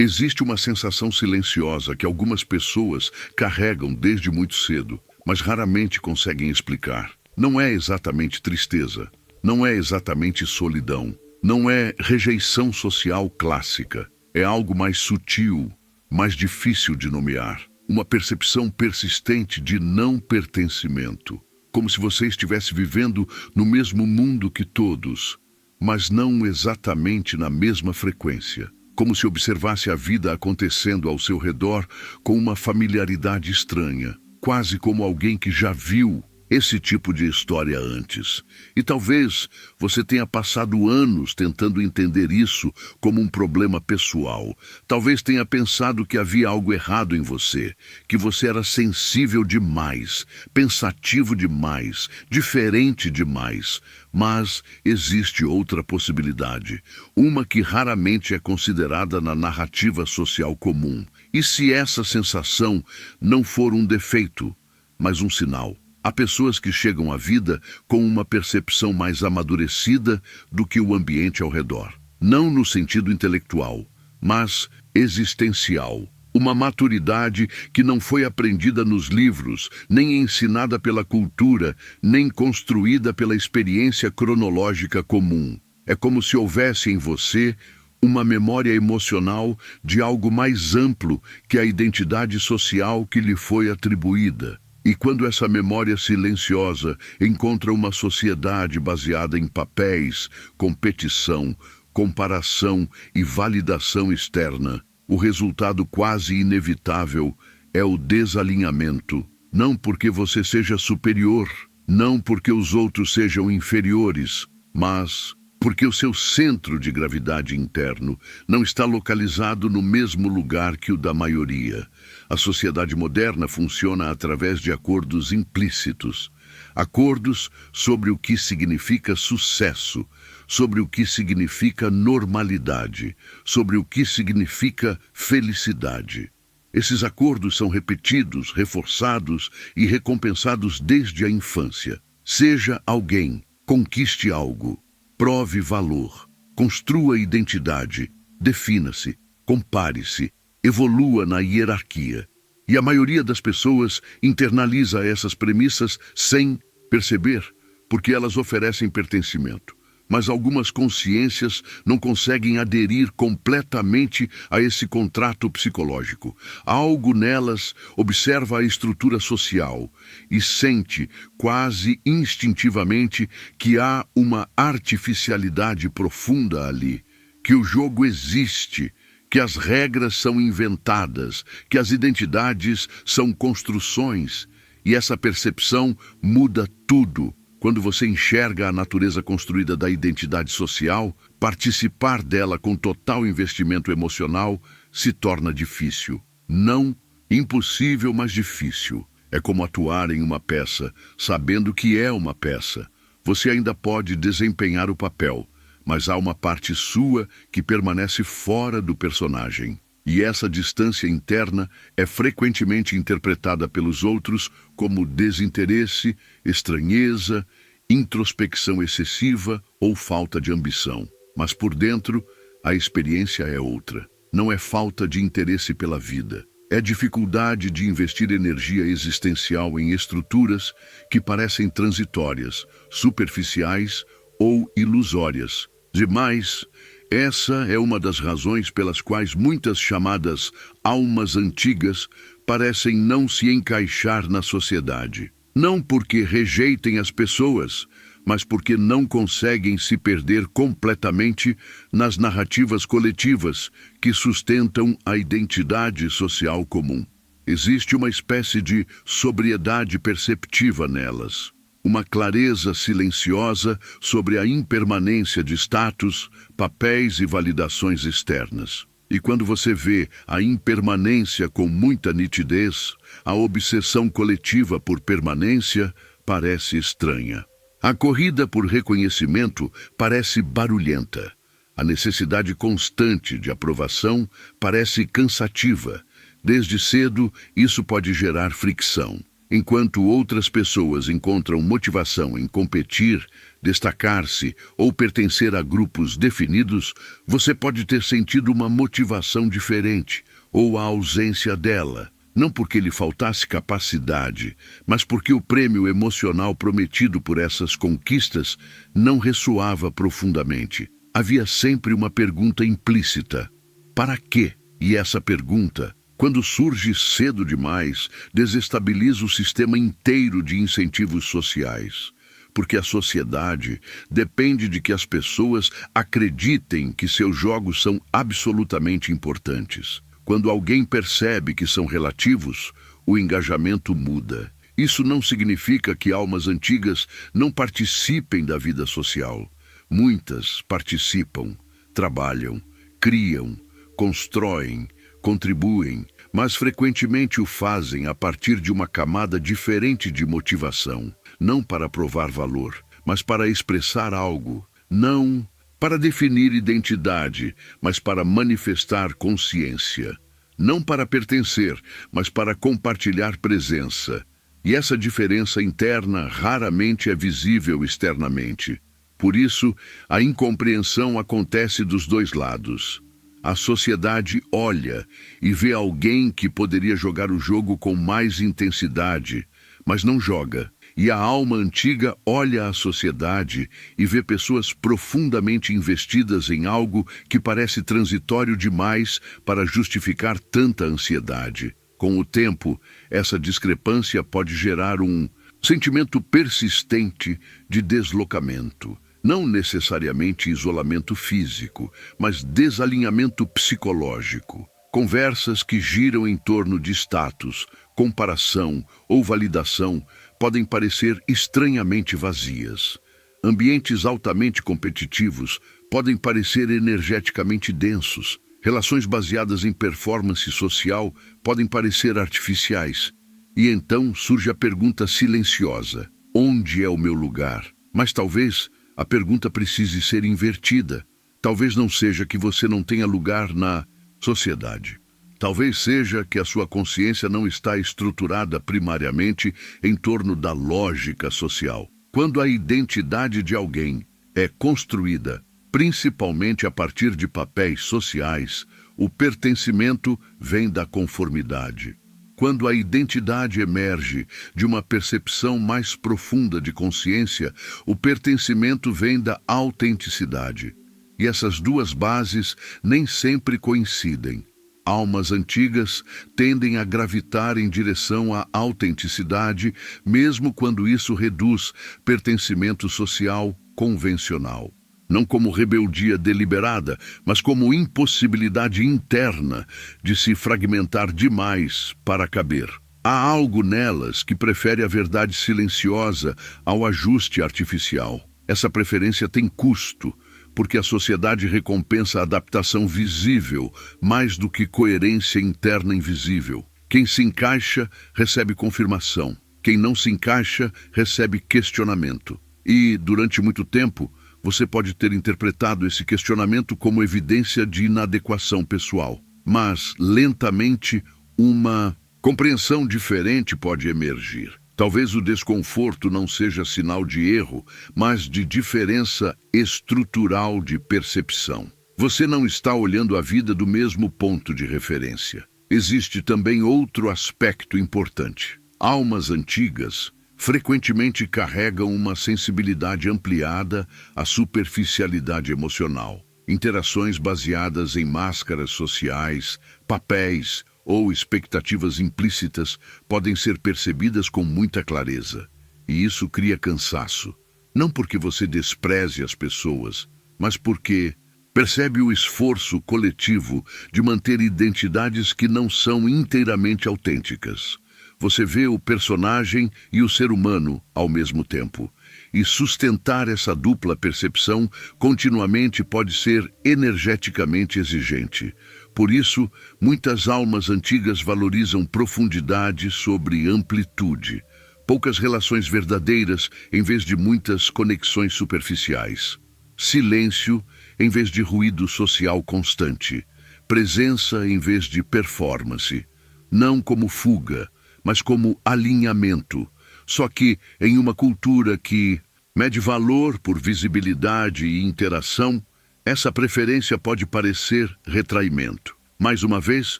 Existe uma sensação silenciosa que algumas pessoas carregam desde muito cedo, mas raramente conseguem explicar. Não é exatamente tristeza, não é exatamente solidão, não é rejeição social clássica. É algo mais sutil, mais difícil de nomear. Uma percepção persistente de não pertencimento. Como se você estivesse vivendo no mesmo mundo que todos, mas não exatamente na mesma frequência. Como se observasse a vida acontecendo ao seu redor com uma familiaridade estranha, quase como alguém que já viu esse tipo de história antes. E talvez você tenha passado anos tentando entender isso como um problema pessoal. Talvez tenha pensado que havia algo errado em você, que você era sensível demais, pensativo demais, diferente demais. Mas existe outra possibilidade, uma que raramente é considerada na narrativa social comum. E se essa sensação não for um defeito, mas um sinal? Há pessoas que chegam à vida com uma percepção mais amadurecida do que o ambiente ao redor. Não no sentido intelectual, mas existencial. Uma maturidade que não foi aprendida nos livros, nem ensinada pela cultura, nem construída pela experiência cronológica comum. É como se houvesse em você uma memória emocional de algo mais amplo que a identidade social que lhe foi atribuída. E quando essa memória silenciosa encontra uma sociedade baseada em papéis, competição, comparação e validação externa, o resultado quase inevitável é o desalinhamento. Não porque você seja superior, não porque os outros sejam inferiores, mas porque o seu centro de gravidade interno não está localizado no mesmo lugar que o da maioria. A sociedade moderna funciona através de acordos implícitos. Acordos sobre o que significa sucesso, sobre o que significa normalidade, sobre o que significa felicidade. Esses acordos são repetidos, reforçados e recompensados desde a infância. Seja alguém, conquiste algo. Prove valor, construa identidade, defina-se, compare-se, evolua na hierarquia. E a maioria das pessoas internaliza essas premissas sem perceber, porque elas oferecem pertencimento. Mas algumas consciências não conseguem aderir completamente a esse contrato psicológico. Algo nelas observa a estrutura social e sente, quase instintivamente, que há uma artificialidade profunda ali, que o jogo existe, que as regras são inventadas, que as identidades são construções, e essa percepção muda tudo. Quando você enxerga a natureza construída da identidade social, participar dela com total investimento emocional se torna difícil. Não impossível, mas difícil. É como atuar em uma peça, sabendo que é uma peça. Você ainda pode desempenhar o papel, mas há uma parte sua que permanece fora do personagem. E essa distância interna é frequentemente interpretada pelos outros como desinteresse, estranheza, introspecção excessiva ou falta de ambição. Mas por dentro, a experiência é outra. Não é falta de interesse pela vida. É dificuldade de investir energia existencial em estruturas que parecem transitórias, superficiais ou ilusórias. Demais, essa é uma das razões pelas quais muitas chamadas almas antigas parecem não se encaixar na sociedade. Não porque rejeitem as pessoas, mas porque não conseguem se perder completamente nas narrativas coletivas que sustentam a identidade social comum. Existe uma espécie de sobriedade perceptiva nelas. Uma clareza silenciosa sobre a impermanência de status, papéis e validações externas. E quando você vê a impermanência com muita nitidez, a obsessão coletiva por permanência parece estranha. A corrida por reconhecimento parece barulhenta. A necessidade constante de aprovação parece cansativa. Desde cedo, isso pode gerar fricção. Enquanto outras pessoas encontram motivação em competir, destacar-se ou pertencer a grupos definidos, você pode ter sentido uma motivação diferente ou a ausência dela. Não porque lhe faltasse capacidade, mas porque o prêmio emocional prometido por essas conquistas não ressoava profundamente. Havia sempre uma pergunta implícita: para quê? E essa pergunta, quando surge cedo demais, desestabiliza o sistema inteiro de incentivos sociais. Porque a sociedade depende de que as pessoas acreditem que seus jogos são absolutamente importantes. Quando alguém percebe que são relativos, o engajamento muda. Isso não significa que almas antigas não participem da vida social. Muitas participam, trabalham, criam, constroem, contribuem, mas frequentemente o fazem a partir de uma camada diferente de motivação. Não para provar valor, mas para expressar algo. Não para definir identidade, mas para manifestar consciência. Não para pertencer, mas para compartilhar presença. E essa diferença interna raramente é visível externamente. Por isso, a incompreensão acontece dos dois lados. A sociedade olha e vê alguém que poderia jogar o jogo com mais intensidade, mas não joga. E a alma antiga olha a sociedade e vê pessoas profundamente investidas em algo que parece transitório demais para justificar tanta ansiedade. Com o tempo, essa discrepância pode gerar um sentimento persistente de deslocamento. Não necessariamente isolamento físico, mas desalinhamento psicológico. Conversas que giram em torno de status, comparação ou validação podem parecer estranhamente vazias. Ambientes altamente competitivos podem parecer energeticamente densos. Relações baseadas em performance social podem parecer artificiais. E então surge a pergunta silenciosa: onde é o meu lugar? Mas talvez a pergunta precise ser invertida. Talvez não seja que você não tenha lugar na sociedade. Talvez seja que a sua consciência não está estruturada primariamente em torno da lógica social. Quando a identidade de alguém é construída principalmente a partir de papéis sociais, o pertencimento vem da conformidade. Quando a identidade emerge de uma percepção mais profunda de consciência, o pertencimento vem da autenticidade. E essas duas bases nem sempre coincidem. Almas antigas tendem a gravitar em direção à autenticidade, mesmo quando isso reduz pertencimento social convencional. Não como rebeldia deliberada, mas como impossibilidade interna de se fragmentar demais para caber. Há algo nelas que prefere a verdade silenciosa ao ajuste artificial. Essa preferência tem custo, porque a sociedade recompensa a adaptação visível mais do que coerência interna invisível. Quem se encaixa recebe confirmação. Quem não se encaixa recebe questionamento. E, durante muito tempo, você pode ter interpretado esse questionamento como evidência de inadequação pessoal. Mas, lentamente, uma compreensão diferente pode emergir. Talvez o desconforto não seja sinal de erro, mas de diferença estrutural de percepção. Você não está olhando a vida do mesmo ponto de referência. Existe também outro aspecto importante. Almas antigas frequentemente carregam uma sensibilidade ampliada à superficialidade emocional. Interações baseadas em máscaras sociais, papéis ou expectativas implícitas podem ser percebidas com muita clareza. E isso cria cansaço. Não porque você despreze as pessoas, mas porque percebe o esforço coletivo de manter identidades que não são inteiramente autênticas. Você vê o personagem e o ser humano ao mesmo tempo. E sustentar essa dupla percepção continuamente pode ser energeticamente exigente. Por isso, muitas almas antigas valorizam profundidade sobre amplitude. Poucas relações verdadeiras em vez de muitas conexões superficiais. Silêncio em vez de ruído social constante. Presença em vez de performance. Não como fuga, mas como alinhamento. Só que em uma cultura que Mede valor por visibilidade e interação, essa preferência pode parecer retraimento. Mais uma vez,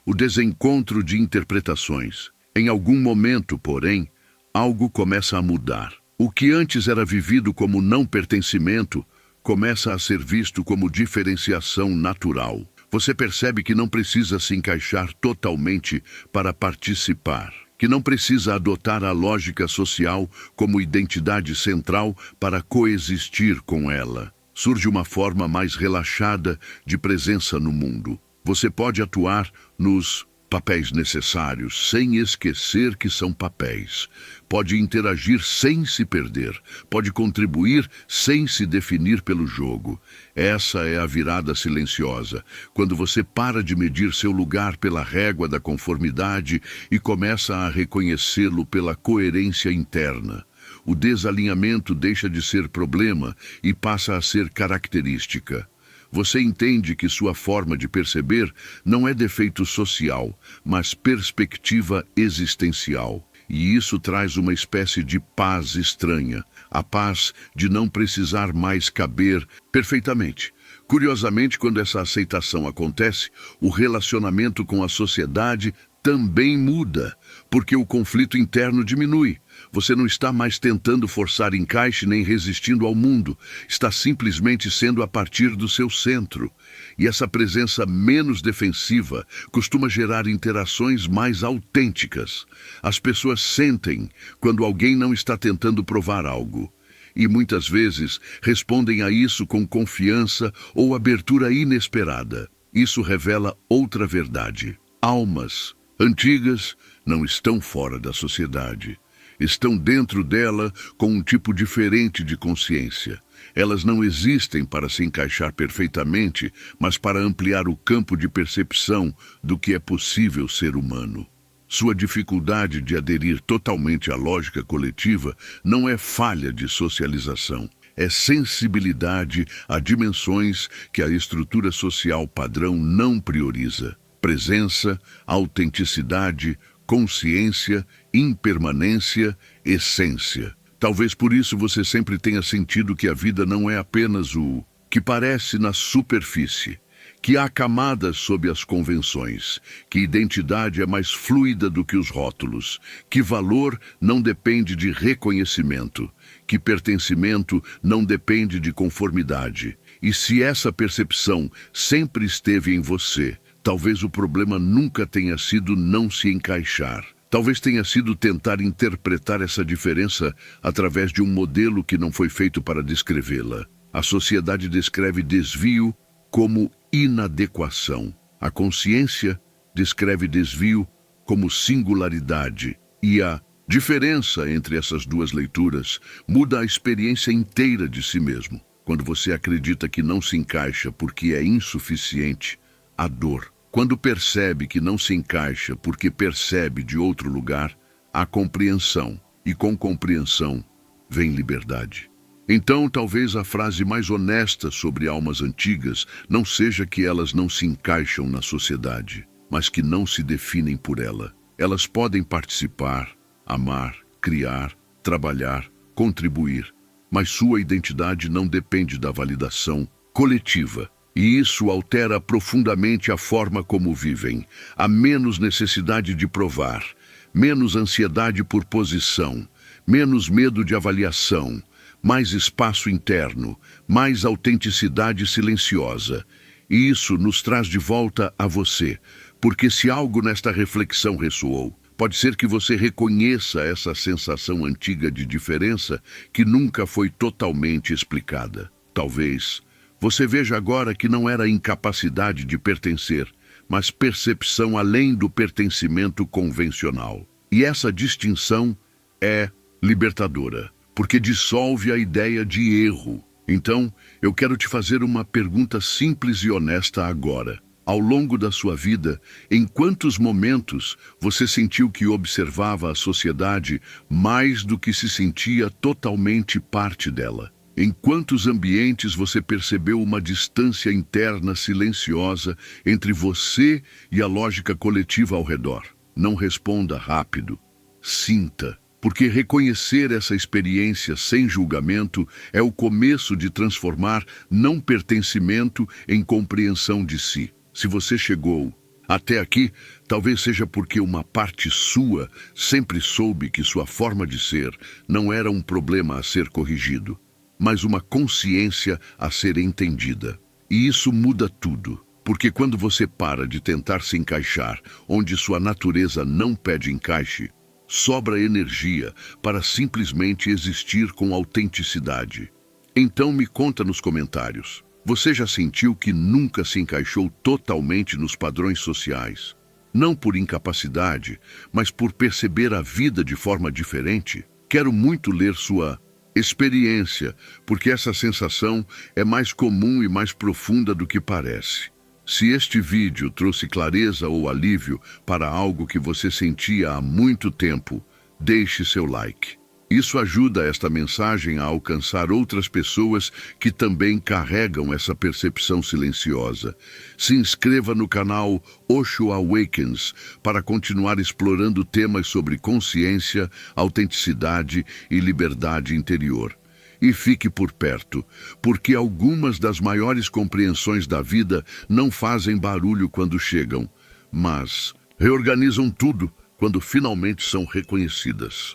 o desencontro de interpretações. Em algum momento, porém, algo começa a mudar. O que antes era vivido como não pertencimento, começa a ser visto como diferenciação natural. Você percebe que não precisa se encaixar totalmente para participar, que não precisa adotar a lógica social como identidade central para coexistir com ela. Surge uma forma mais relaxada de presença no mundo. Você pode atuar nos papéis necessários, sem esquecer que são papéis. Pode interagir sem se perder. Pode contribuir sem se definir pelo jogo. Essa é a virada silenciosa, quando você para de medir seu lugar pela régua da conformidade e começa a reconhecê-lo pela coerência interna. O desalinhamento deixa de ser problema e passa a ser característica. Você entende que sua forma de perceber não é defeito social, mas perspectiva existencial. E isso traz uma espécie de paz estranha, a paz de não precisar mais caber perfeitamente. Curiosamente, quando essa aceitação acontece, o relacionamento com a sociedade também muda, porque o conflito interno diminui. Você não está mais tentando forçar encaixe nem resistindo ao mundo. Está simplesmente sendo a partir do seu centro. E essa presença menos defensiva costuma gerar interações mais autênticas. As pessoas sentem quando alguém não está tentando provar algo. E muitas vezes respondem a isso com confiança ou abertura inesperada. Isso revela outra verdade. Almas antigas não estão fora da sociedade. Estão dentro dela com um tipo diferente de consciência. Elas não existem para se encaixar perfeitamente, mas para ampliar o campo de percepção do que é possível ser humano. Sua dificuldade de aderir totalmente à lógica coletiva não é falha de socialização. É sensibilidade a dimensões que a estrutura social padrão não prioriza. Presença, autenticidade, consciência, impermanência, essência. Talvez por isso você sempre tenha sentido que a vida não é apenas o que parece na superfície, que há camadas sob as convenções, que identidade é mais fluida do que os rótulos, que valor não depende de reconhecimento, que pertencimento não depende de conformidade. E se essa percepção sempre esteve em você, talvez o problema nunca tenha sido não se encaixar. Talvez tenha sido tentar interpretar essa diferença através de um modelo que não foi feito para descrevê-la. A sociedade descreve desvio como inadequação. A consciência descreve desvio como singularidade. E a diferença entre essas duas leituras muda a experiência inteira de si mesmo. Quando você acredita que não se encaixa porque é insuficiente, a dor. Quando percebe que não se encaixa porque percebe de outro lugar, há compreensão. E com compreensão vem liberdade. Então, talvez a frase mais honesta sobre almas antigas não seja que elas não se encaixam na sociedade, mas que não se definem por ela. Elas podem participar, amar, criar, trabalhar, contribuir, mas sua identidade não depende da validação coletiva. E isso altera profundamente a forma como vivem. Há menos necessidade de provar, menos ansiedade por posição, menos medo de avaliação, mais espaço interno, mais autenticidade silenciosa. E isso nos traz de volta a você, porque se algo nesta reflexão ressoou, pode ser que você reconheça essa sensação antiga de diferença que nunca foi totalmente explicada. Talvez você veja agora que não era incapacidade de pertencer, mas percepção além do pertencimento convencional. E essa distinção é libertadora, porque dissolve a ideia de erro. Então, eu quero te fazer uma pergunta simples e honesta agora. Ao longo da sua vida, em quantos momentos você sentiu que observava a sociedade mais do que se sentia totalmente parte dela? Em quantos ambientes você percebeu uma distância interna silenciosa entre você e a lógica coletiva ao redor? Não responda rápido. Sinta, Porque reconhecer essa experiência sem julgamento é o começo de transformar não pertencimento em compreensão de si. Se você chegou até aqui, talvez seja porque uma parte sua sempre soube que sua forma de ser não era um problema a ser corrigido, mas uma consciência a ser entendida. E isso muda tudo, porque quando você para de tentar se encaixar onde sua natureza não pede encaixe, sobra energia para simplesmente existir com autenticidade. Então me conta nos comentários. Você já sentiu que nunca se encaixou totalmente nos padrões sociais? Não por incapacidade, mas por perceber a vida de forma diferente? Quero muito ler sua experiência, porque essa sensação é mais comum e mais profunda do que parece. Se este vídeo trouxe clareza ou alívio para algo que você sentia há muito tempo, deixe seu like. Isso ajuda esta mensagem a alcançar outras pessoas que também carregam essa percepção silenciosa. Se inscreva no canal Osho Awakens para continuar explorando temas sobre consciência, autenticidade e liberdade interior. E fique por perto, porque algumas das maiores compreensões da vida não fazem barulho quando chegam, mas reorganizam tudo quando finalmente são reconhecidas.